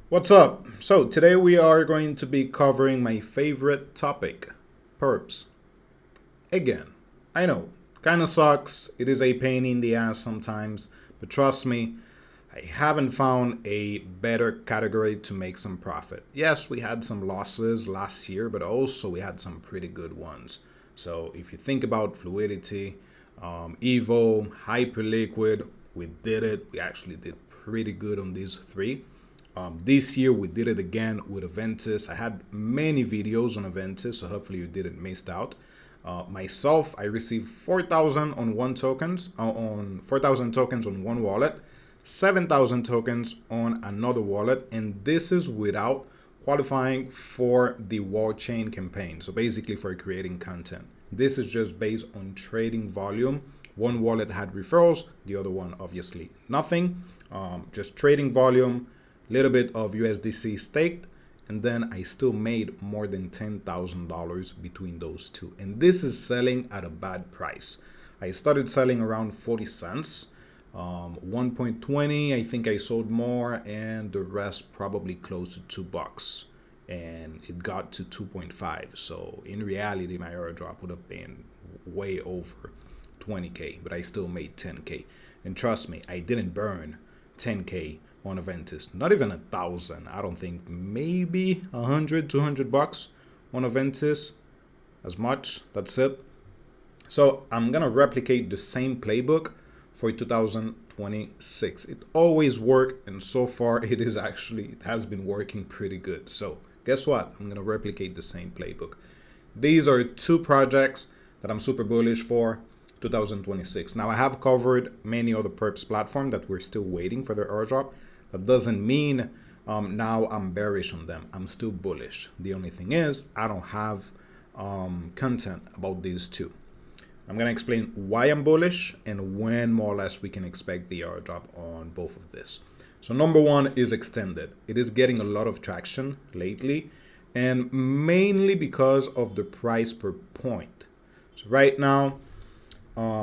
What's up? So today we are going to be covering my favorite topic, perps. Again, I know, kind of sucks. It is a pain in the ass sometimes, but trust me, I haven't found a better category to make some profit. Yes, we had some losses last year, but also we had some pretty good ones. So if you think about fluidity, Evo, Hyperliquid, we did it. We actually did pretty good on these three. This year we did it again with Aventis. I had many videos on Aventis, so hopefully you didn't miss out. Myself, I received 4,000 on one tokens on 4,000 tokens on one wallet, 7,000 tokens on another wallet, and this is without qualifying for the wall chain campaign. So basically for creating content. This is just based on trading volume. One wallet had referrals, the other one obviously nothing. Just trading volume, little bit of USDC staked, and then I still made more than $10,000 between those two. And this is selling at a bad price. I started selling around 40 cents. 1.20, I think I sold more, and the rest probably close to $2. And it got to 2.5. So in reality, my airdrop would have been way over 20K, but I still made 10K. And trust me, I didn't burn 10K on Aventis. Not even 1,000. I don't think, maybe 100, $200 on Aventis. As much. That's it. So I'm gonna replicate the same playbook for 2026. It always worked, and so far it has been working pretty good. So guess what? I'm gonna replicate the same playbook. These are two projects that I'm super bullish for 2026. Now I have covered many other perps platform that we're still waiting for their airdrop. That doesn't mean now I'm bearish on them. I'm still bullish. The only thing is I don't have content about these two. I'm going to explain why I'm bullish and when more or less we can expect the airdrop on both of this. So number one is extended. It is getting a lot of traction lately, and mainly because of the price per point. So right now,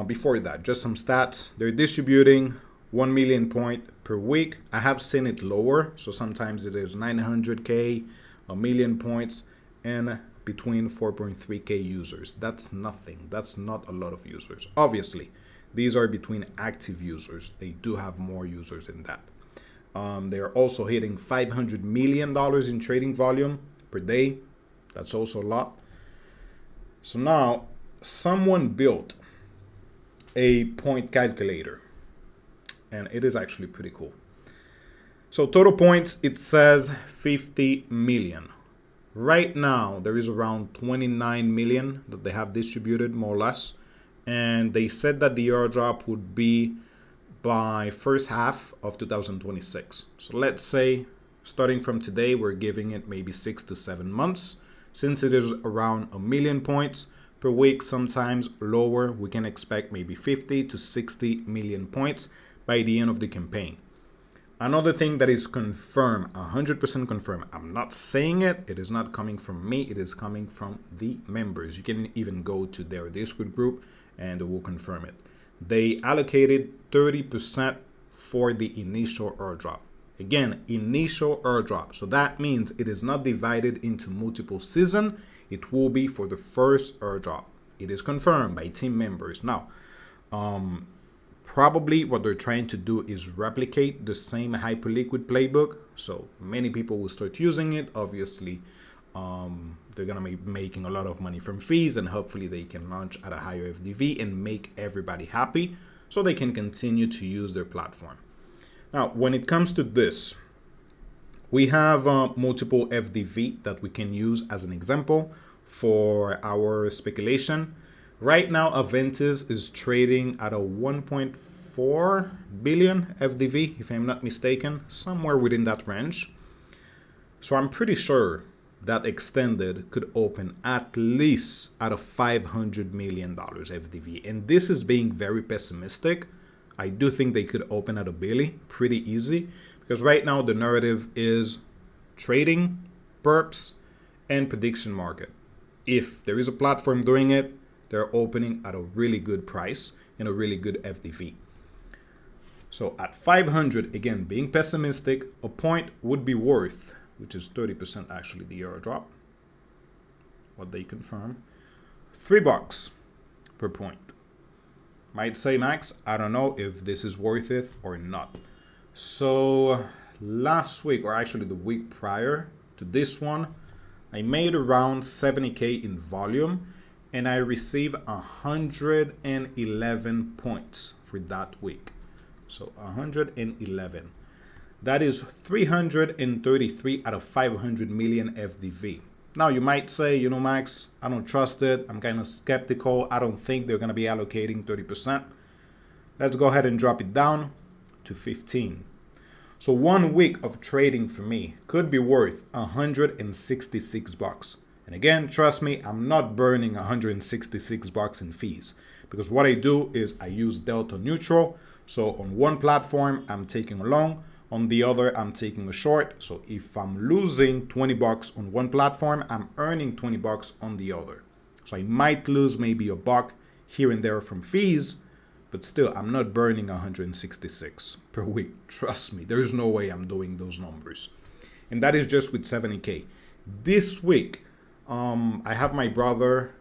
before that, just some stats. They're distributing 1 million point per week. I have seen it lower, so sometimes it is 900K, a million points, and between 4.3K users. That's nothing. That's not a lot of users. Obviously, these are between active users. They do have more users than that. They are also hitting $500 million in trading volume per day. That's also a lot. So now, someone built a point calculator, and it is actually pretty cool. So total points, it says 50 million. Right now, there is around 29 million that they have distributed, more or less. And they said that the airdrop would be by first half of 2026. So let's say, starting from today, we're giving it maybe 6 to 7 months. Since it is around a million points per week, sometimes lower, we can expect maybe 50 to 60 million points by the end of the campaign. Another thing that is confirmed, 100% confirmed, I'm not saying it, it is not coming from me, it is coming from the members. You can even go to their Discord group and they will confirm it. They allocated 30% for the initial airdrop. Again, initial airdrop. So that means it is not divided into multiple seasons. It will be for the first airdrop. It is confirmed by team members. Now, probably what they're trying to do is replicate the same Hyperliquid playbook. So many people will start using it. Obviously, they're going to be making a lot of money from fees, and hopefully they can launch at a higher FDV and make everybody happy so they can continue to use their platform. Now, when it comes to this, we have multiple FDV that we can use as an example for our speculation. Right now, Aventis is trading at a 1.4 billion FDV, if I'm not mistaken, somewhere within that range. So I'm pretty sure that extended could open at least at a $500 million FDV. And this is being very pessimistic. I do think they could open at a billy pretty easy, because right now the narrative is trading, perps, and prediction market. If there is a platform doing it, they're opening at a really good price and a really good FDV. So at 500, again, being pessimistic, a point would be worth, which is 30% actually the airdrop, what they confirm, $3 per point. Might say, Max, I don't know if this is worth it or not. So last week, or actually the week prior to this one, I made around 70K in volume and I received 111 points for that week. So 111. That is 333 out of 500 million FDV. Now you might say, you know, Max, I don't trust it. I'm kind of skeptical. I don't think they're going to be allocating 30%. Let's go ahead and drop it down to 15. So 1 week of trading for me could be worth $166. And again, trust me, I'm not burning $166 in fees, because what I do is I use delta neutral. So on one platform, I'm taking a long. On the other, I'm taking a short. So if I'm losing $20 on one platform, I'm earning $20 on the other. So I might lose maybe $1 here and there from fees, but still, I'm not burning 166 per week. Trust me, there's no way I'm doing those numbers. And that is just with 70K. This week, I have my brother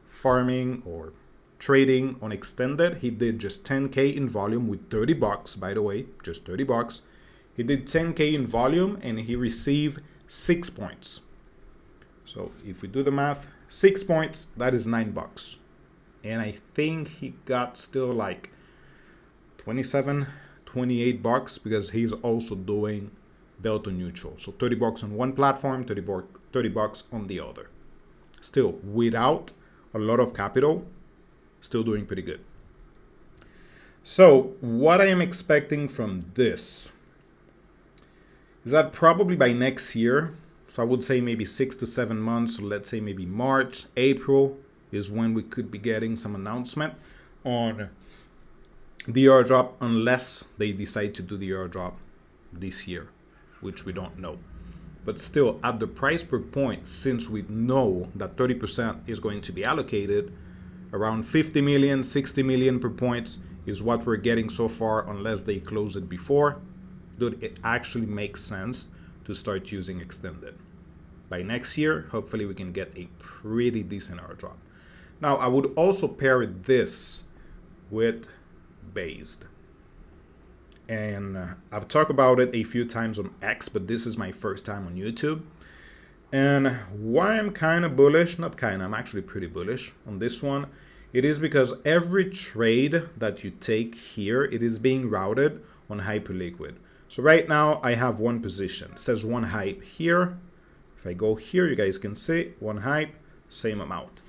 farming or trading on extended. He did just 10K in volume with $30, by the way, just $30. He did 10K in volume and he received 6 points. So if we do the math, 6 points, that is $9. And I think he got still like 27, $28 because he's also doing delta neutral. So $30 on one platform, $30 on the other. Still, without a lot of capital, still doing pretty good. So what I am expecting from this is that probably by next year, so I would say maybe 6 to 7 months, so let's say maybe March, April is when we could be getting some announcement on the airdrop, unless they decide to do the airdrop this year, which we don't know. But still, at the price per point, since we know that 30% is going to be allocated, around 50 million, 60 million per points is what we're getting so far, unless they close it before. Dude, it actually makes sense to start using extended. By next year, hopefully we can get a pretty decent airdrop. Now, I would also pair this with based. And I've talked about it a few times on X, but this is my first time on YouTube. And why I'm kind of bullish, not kind of, I'm actually pretty bullish on this one. It is because every trade that you take here, it is being routed on Hyperliquid. So right now I have one position. It says one hype here. If I go here, you guys can see one hype, same amount.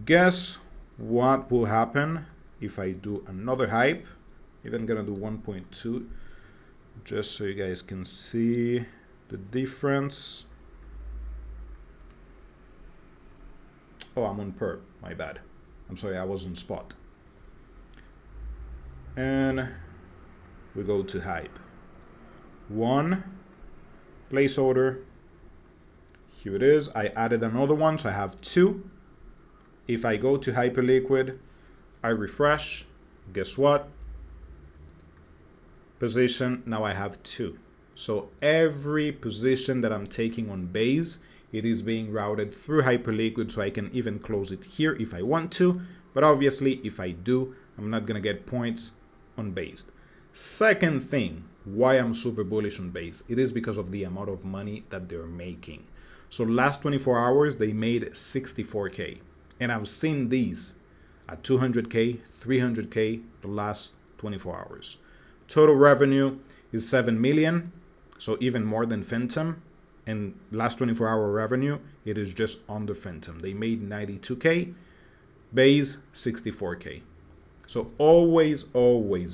Guess what will happen if I do another hype? Even gonna do 1.2, just so you guys can see the difference. Oh, I'm on perp, my bad. I'm sorry, I was on spot. And we go to hype. One placeholder. Here it is. I added another one, so I have 2. If I go to Hyperliquid, I refresh. Guess what? Position, now I have 2. So every position that I'm taking on base, it is being routed through Hyperliquid, so I can even close it here if I want to. But obviously, if I do, I'm not going to get points on base. Second thing, why I'm super bullish on base, it is because of the amount of money that they're making. So last 24 hours, they made 64K. And I've seen these at 200K, 300K the last 24 hours. Total revenue is 7 million, so even more than Phantom. And last 24-hour revenue, it is just under Phantom. They made 92K, base 64K. So always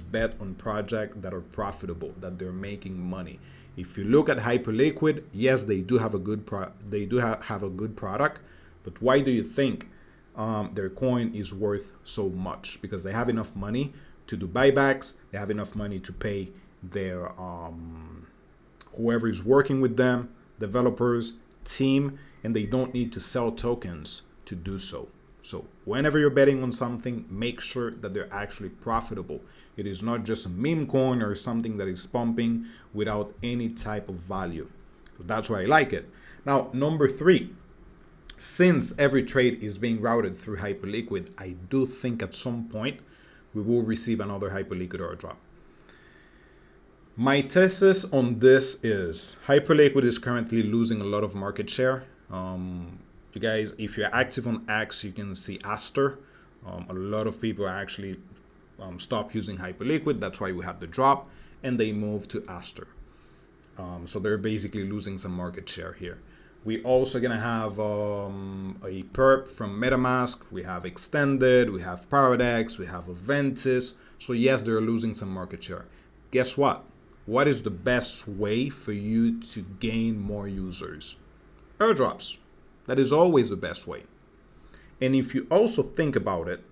bet on projects that are profitable, that they're making money. If you look at Hyperliquid, yes, they do have a good have a good product, but why do you think their coin is worth so much? Because they have enough money to do buybacks, they have enough money to pay their whoever is working with them, developers, team, and they don't need to sell tokens to do so. So whenever you're betting on something, make sure that they're actually profitable. It is not just a meme coin or something that is pumping without any type of value. So that's why I like it. Now, number 3, since every trade is being routed through Hyperliquid, I do think at some point we will receive another Hyperliquid airdrop. My thesis on this is Hyperliquid is currently losing a lot of market share. You guys, if you're active on X, you can see Aster. A lot of people actually stop using Hyperliquid. That's why we have the drop, and they move to Aster. So they're basically losing some market share here. We also gonna have a perp from MetaMask. We have Extended, we have Paradex, we have Aventis. So yes, they're losing some market share. Guess what? What is the best way for you to gain more users? Airdrops. That is always the best way. And if you also think about it,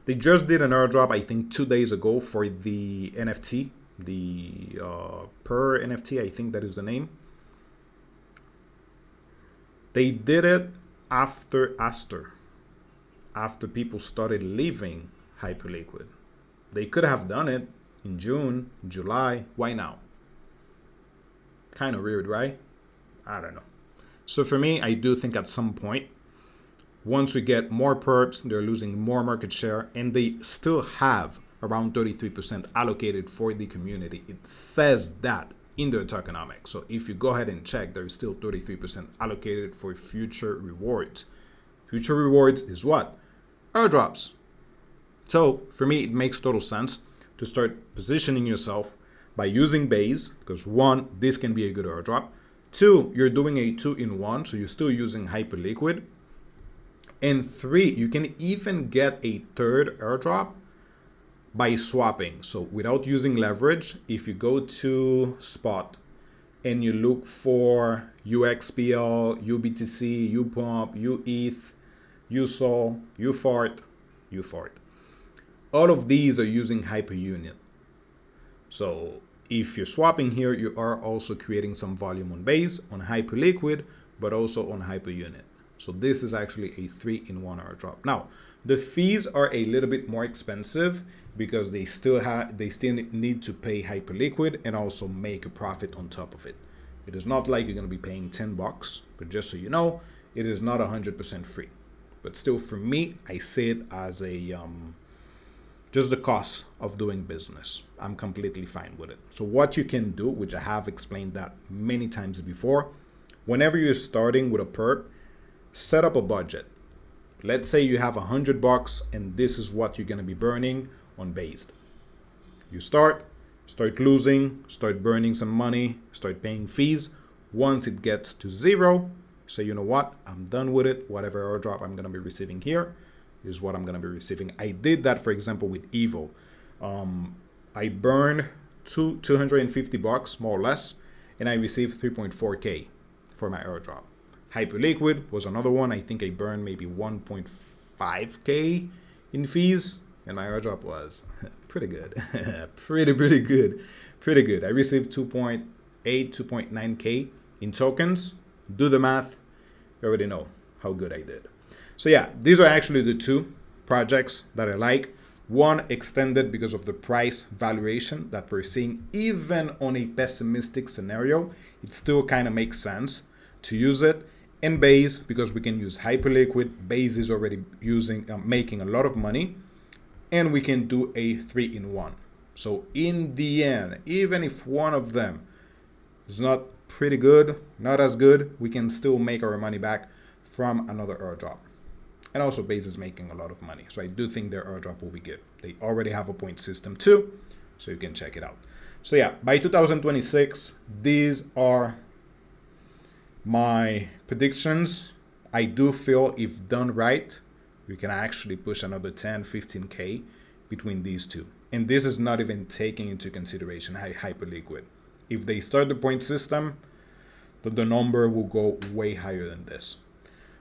they just did an airdrop, I think 2 days ago, for the NFT, the Per NFT, I think that is the name. They did it after Aster, after people started leaving Hyperliquid. They could have done it in June, July. Why now? Kind of weird, right? I don't know. So for me, I do think at some point, once we get more perps, they're losing more market share, and they still have around 33% allocated for the community. It says that in their tokenomics. So if you go ahead and check, there is still 33% allocated for future rewards. Future rewards is what? Airdrops. So for me, it makes total sense to start positioning yourself by using Base, because 1, this can be a good airdrop. 2, you're doing a 2-in-1, so you're still using Hyperliquid. And 3, you can even get a third airdrop by swapping. So without using leverage, if you go to Spot and you look for UXPL, UBTC, UPump, UETH, USOL, UFART, all of these are using Hyperunion. So if you're swapping here, you are also creating some volume on Base, on Hyperliquid, but also on Hyperunit. So this is actually a 3-in-1 airdrop. Now, the fees are a little bit more expensive because they still need to pay Hyperliquid and also make a profit on top of it. It is not like you're going to be paying $10, but just so you know, it is not 100% free. But still, for me, I see it as a just the cost of doing business. I'm completely fine with it. So what you can do, which I have explained that many times before, whenever you're starting with a perp, set up a budget. Let's say you have $100 and this is what you're going to be burning on Base. You start losing, start burning some money, start paying fees. Once it gets to 0, say, you know what, I'm done with it. Whatever airdrop I'm going to be receiving here is what I'm going to be receiving. I did that, for example, with Evo. I burned $250 more or less, and I received 3.4K for my airdrop. Hyperliquid was another one. I think I burned maybe 1.5K in fees, and my airdrop was pretty good. pretty good. I received 2.8, 2.9K in tokens. Do the math. You already know how good I did. So yeah, these are actually the 2 projects that I like. One, Extended, because of the price valuation that we're seeing. Even on a pessimistic scenario, it still kind of makes sense to use it. And Base, because we can use Hyperliquid. Base is already making a lot of money, and we can do a 3-in-1. So in the end, even if one of them is not pretty good, not as good, we can still make our money back from another airdrop. And also Base is making a lot of money. So I do think their airdrop will be good. They already have a point system too, so you can check it out. So yeah, by 2026, these are my predictions. I do feel if done right, we can actually push another 10, 15K between these 2. And this is not even taking into consideration Hyperliquid. If they start the point system, then the number will go way higher than this.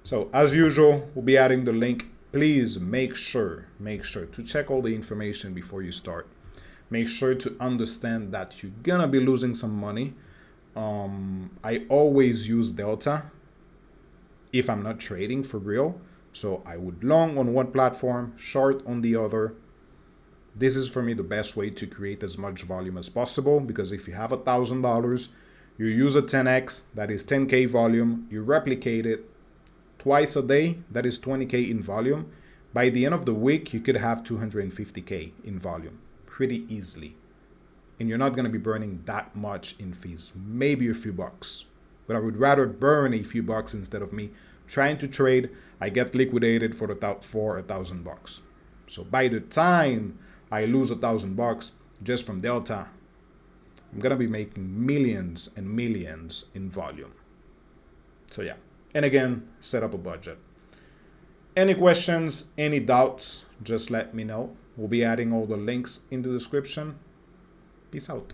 So as usual, we'll be adding the link. Please make sure to check all the information before you start. Make sure to understand that you're gonna be losing some money. I always use Delta if I'm not trading for real So I would long on one platform, short on the other. This is for me the best way to create as much volume as possible, because if you have $1,000, you use a 10x, that is 10K volume, you replicate it twice a day, that is 20K in volume. By the end of the week, you could have 250K in volume pretty easily. And you're not going to be burning that much in fees, maybe a few bucks. But I would rather burn a few bucks instead of me trying to trade. I get liquidated for $1,000. So by the time I lose $1,000 just from Delta, I'm gonna be making millions and millions in volume. So yeah, and again, set up a budget. Any questions, any doubts, just let me know. We'll be adding all the links in the description. Peace out.